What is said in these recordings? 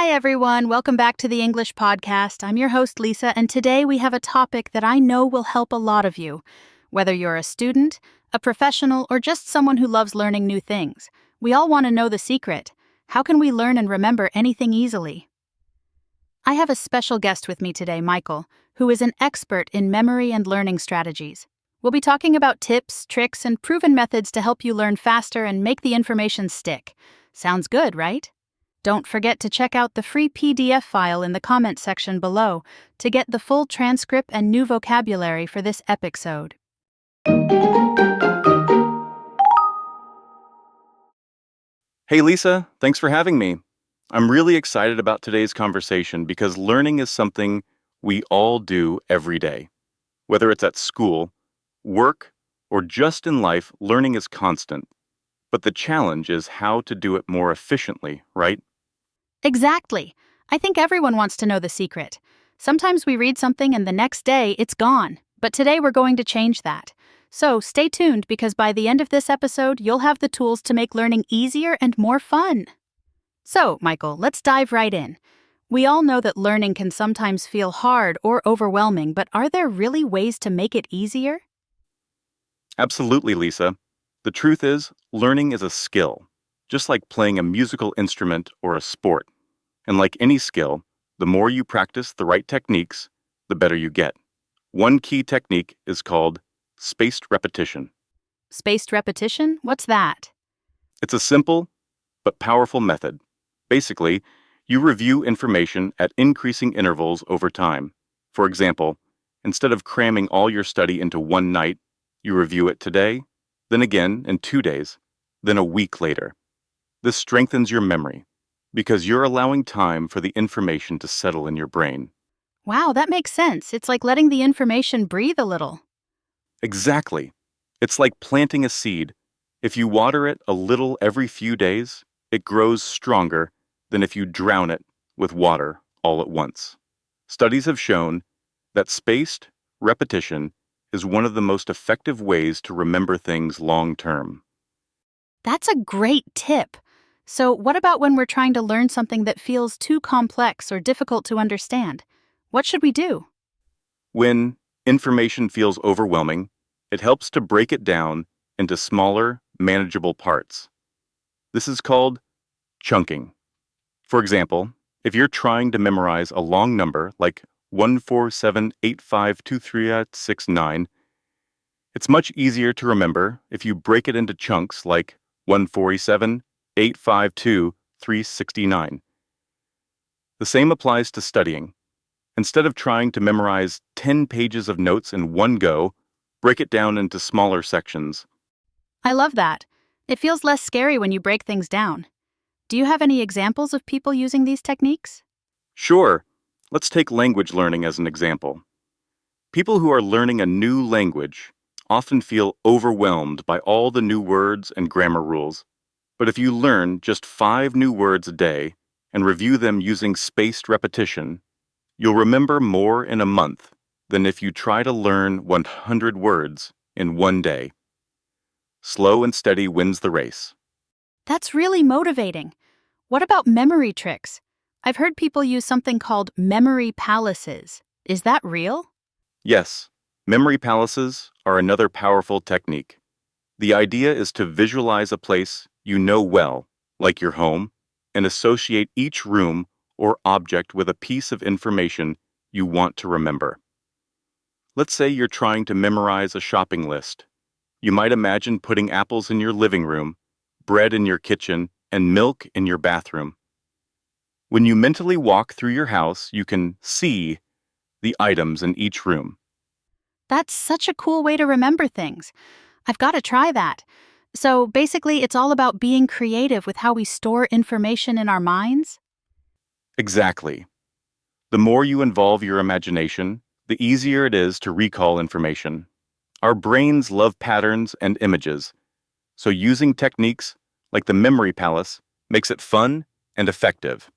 Hi, everyone. Welcome back to the English podcast. I'm your host, Lisa, and today we have a topic that I know will help a lot of you. Whether you're a student, a professional, or just someone who loves learning new things, we all want to know the secret. How can we learn and remember anything easily? I have a special guest with me today, Michael, who is an expert in memory and learning strategies. We'll be talking about tips, tricks, and proven methods to help you learn faster and make the information stick. Sounds good, right? Don't forget to check out the free PDF file in the comment section below to get the full transcript and new vocabulary for this episode. Hey Lisa, thanks for having me. I'm really excited about today's conversation because learning is something we all do every day. Whether it's at school, work, or just in life, learning is constant. But the challenge is how to do it more efficiently, right? Exactly. I think everyone wants to know the secret. Sometimes we read something and the next day it's gone, but today we're going to change that. So stay tuned because by the end of this episode, you'll have the tools to make learning easier and more fun. So, Michael, let's dive right in. We all know that learning can sometimes feel hard or overwhelming, but are there really ways to make it easier? Absolutely, Lisa. The truth is, learning is a skill, just like playing a musical instrument or a sport. And like any skill, the more you practice the right techniques, the better you get. One key technique is called spaced repetition. Spaced repetition? What's that? It's a simple but powerful method. Basically, you review information at increasing intervals over time. For example, instead of cramming all your study into one night, you review it today, then again in 2 days, then a week later. This strengthens your memory because you're allowing time for the information to settle in your brain. Wow, that makes sense. It's like letting the information breathe a little. Exactly. It's like planting a seed. If you water it a little every few days, it grows stronger than if you drown it with water all at once. Studies have shown that spaced repetition is one of the most effective ways to remember things long term. That's a great tip. So, what about when we're trying to learn something that feels too complex or difficult to understand? What should we do? When information feels overwhelming, it helps to break it down into smaller, manageable parts. This is called chunking. For example, if you're trying to memorize a long number like 147852369, it's much easier to remember if you break it into chunks like 147852369. The same applies to studying. Instead of trying to memorize 10 pages of notes in one go, break it down into smaller sections. I love that. It feels less scary when you break things down. Do you have any examples of people using these techniques? Sure, let's take language learning as an example. People who are learning a new language often feel overwhelmed by all the new words and grammar rules. But if you learn just 5 new words a day and review them using spaced repetition, you'll remember more in a month than if you try to learn 100 words in one day. Slow and steady wins the race. That's really motivating. What about memory tricks? I've heard people use something called memory palaces. Is that real? Yes, memory palaces are another powerful technique. The idea is to visualize a place you know well, like your home, and associate each room or object with a piece of information you want to remember. Let's say you're trying to memorize a shopping list. You might imagine putting apples in your living room, bread in your kitchen, and milk in your bathroom. When you mentally walk through your house, you can see the items in each room. That's such a cool way to remember things. I've got to try that. So basically, it's all about being creative with how we store information in our minds? Exactly. The more you involve your imagination, the easier it is to recall information. Our brains love patterns and images, so using techniques like the memory palace makes it fun and effective.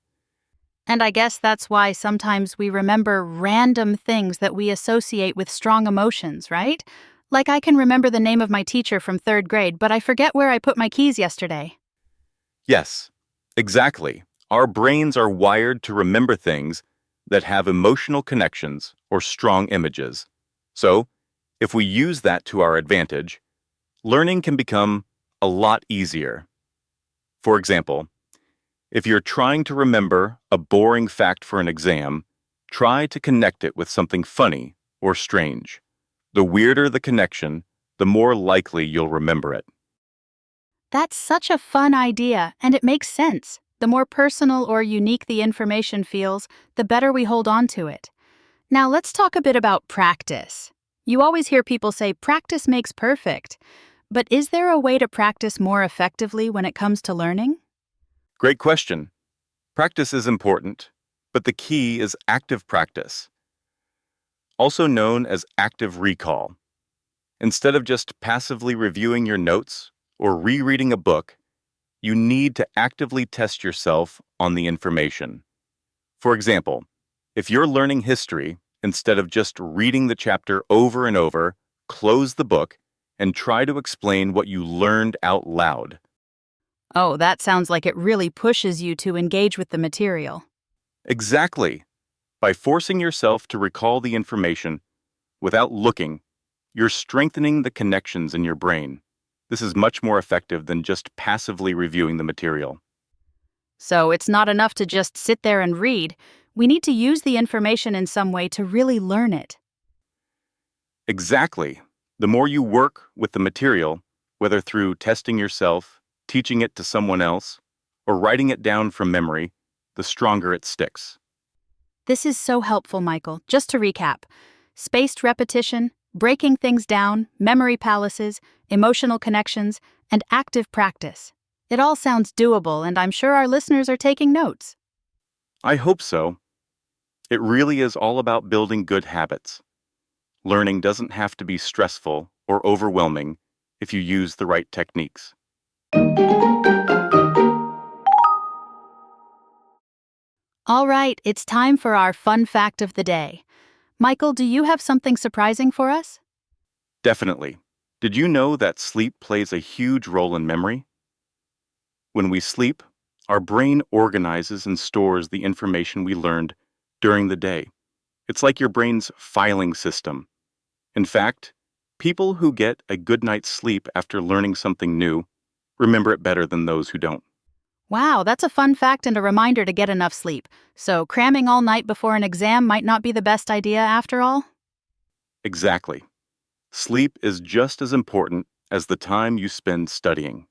And I guess that's why sometimes we remember random things that we associate with strong emotions, right? Like I can remember the name of my teacher from 3rd grade, but I forget where I put my keys yesterday. Yes, exactly. Our brains are wired to remember things that have emotional connections or strong images. So, if we use that to our advantage, learning can become a lot easier. For example, if you're trying to remember a boring fact for an exam, try to connect it with something funny or strange. The weirder the connection, the more likely you'll remember it. That's such a fun idea, and it makes sense. The more personal or unique the information feels, the better we hold on to it. Now let's talk a bit about practice. You always hear people say practice makes perfect. But is there a way to practice more effectively when it comes to learning? Great question. Practice is important, but the key is active practice, also known as active recall. Instead of just passively reviewing your notes or rereading a book, you need to actively test yourself on the information. For example, if you're learning history, instead of just reading the chapter over and over, close the book and try to explain what you learned out loud. Oh, that sounds like it really pushes you to engage with the material. Exactly. By forcing yourself to recall the information without looking, you're strengthening the connections in your brain. This is much more effective than just passively reviewing the material. So it's not enough to just sit there and read. We need to use the information in some way to really learn it. Exactly. The more you work with the material, whether through testing yourself, teaching it to someone else, or writing it down from memory, the stronger it sticks. This is so helpful, Michael. Just to recap, spaced repetition, breaking things down, memory palaces, emotional connections, and active practice. It all sounds doable, and I'm sure our listeners are taking notes. I hope so. It really is all about building good habits. Learning doesn't have to be stressful or overwhelming if you use the right techniques. All right, it's time for our fun fact of the day. Michael, do you have something surprising for us? Definitely. Did you know that sleep plays a huge role in memory? When we sleep, our brain organizes and stores the information we learned during the day. It's like your brain's filing system. In fact, people who get a good night's sleep after learning something new remember it better than those who don't. Wow, that's a fun fact and a reminder to get enough sleep. So, cramming all night before an exam might not be the best idea after all? Exactly. Sleep is just as important as the time you spend studying.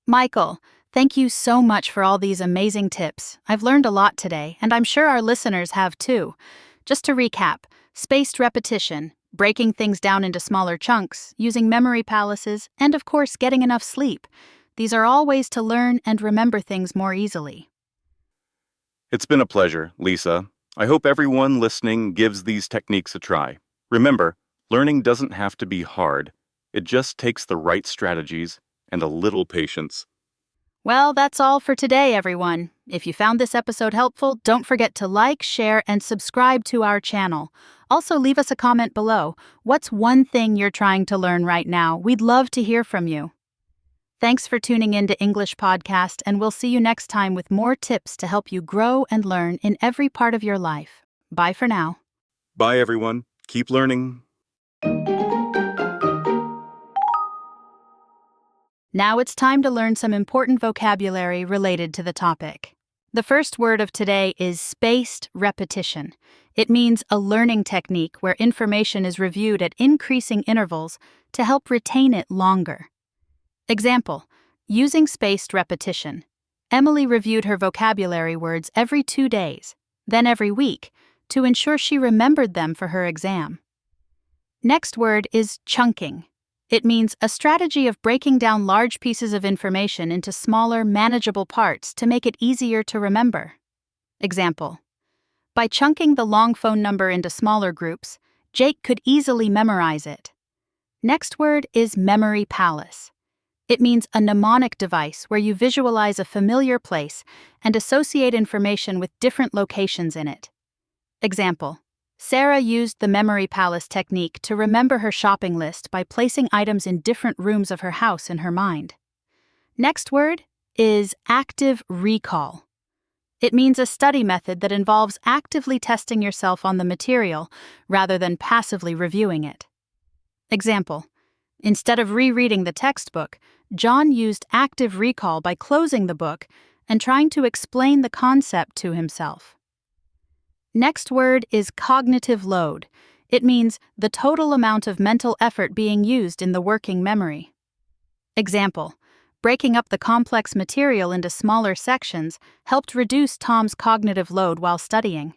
Michael, thank you so much for all these amazing tips. I've learned a lot today, and I'm sure our listeners have too. Just to recap, spaced repetition, breaking things down into smaller chunks, using memory palaces, and of course, getting enough sleep. These are all ways to learn and remember things more easily. It's been a pleasure, Lisa. I hope everyone listening gives these techniques a try. Remember, learning doesn't have to be hard. It just takes the right strategies and a little patience. Well, that's all for today, everyone. If you found this episode helpful, don't forget to like, share, and subscribe to our channel. Also, leave us a comment below. What's one thing you're trying to learn right now? We'd love to hear from you. Thanks for tuning in to English Podcast, and we'll see you next time with more tips to help you grow and learn in every part of your life. Bye for now. Bye, everyone. Keep learning. Now it's time to learn some important vocabulary related to the topic. The first word of today is spaced repetition. It means a learning technique where information is reviewed at increasing intervals to help retain it longer. Example, using spaced repetition. Emily reviewed her vocabulary words every 2 days, then every week, to ensure she remembered them for her exam. Next word is chunking. It means a strategy of breaking down large pieces of information into smaller, manageable parts to make it easier to remember. Example, by chunking the long phone number into smaller groups, Jake could easily memorize it. Next word is memory palace. It means a mnemonic device where you visualize a familiar place and associate information with different locations in it. Example, Sarah used the memory palace technique to remember her shopping list by placing items in different rooms of her house in her mind. Next word is active recall. It means a study method that involves actively testing yourself on the material rather than passively reviewing it. Example: instead of rereading the textbook, John used active recall by closing the book and trying to explain the concept to himself. Next word is cognitive load. It means the total amount of mental effort being used in the working memory. Example: breaking up the complex material into smaller sections helped reduce Tom's cognitive load while studying.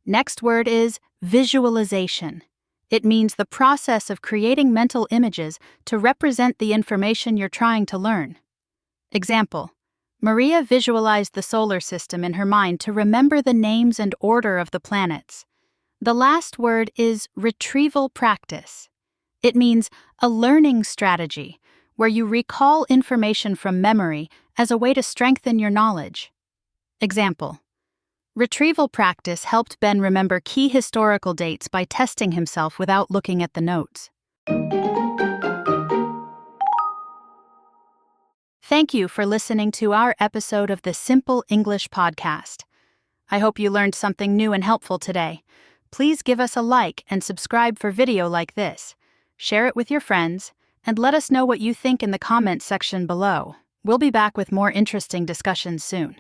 Next word is visualization. It means the process of creating mental images to represent the information you're trying to learn. Example: Maria visualized the solar system in her mind to remember the names and order of the planets. The last word is retrieval practice. It means a learning strategy where you recall information from memory as a way to strengthen your knowledge. Example: retrieval practice helped Ben remember key historical dates by testing himself without looking at the notes. Thank you for listening to our episode of the Simple English Podcast. I hope you learned something new and helpful today. Please give us a like and subscribe for video like this. Share it with your friends, and let us know what you think in the comments section below. We'll be back with more interesting discussions soon.